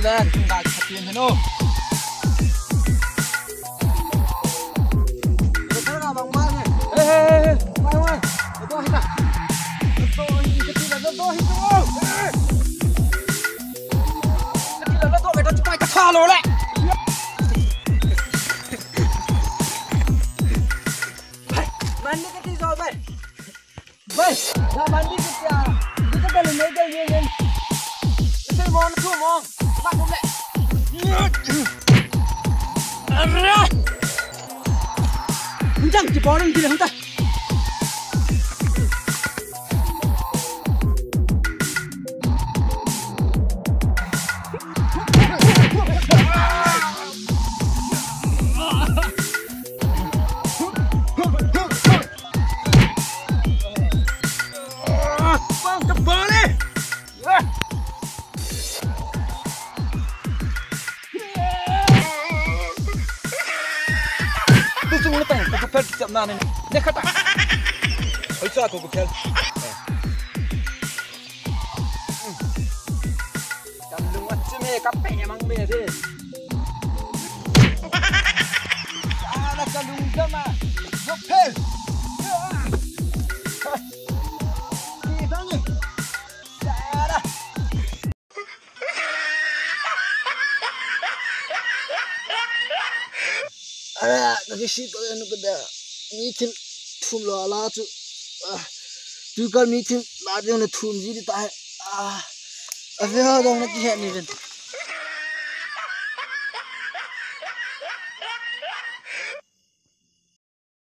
đây chúng ta thật tiền thế nô thế nào bằng mai này ê mai ơi tôi hít à tôi cái gì là tôi hít không cái gì là tôi phải cho chúng mày cắt thà rồi đấy bạn đi cái gì rồi vậy vậy là bạn đi cái đây là mấy đây lên cái món nó thua món bạn không lẽ không chẳng chỉ bỏ đi là không ta chậm nào này nè khát à hơi xa của theo cầm lưng ăn chứ mẹ cắp bẹ mang bẹ thế là cầm lưng cho mà dốc thêm đi thắng đi đã cái shit tôi nó cái đó meeting thum lo la chu tu kal meeting la de na thum ji di ta a ve ha dong na ki he ni ren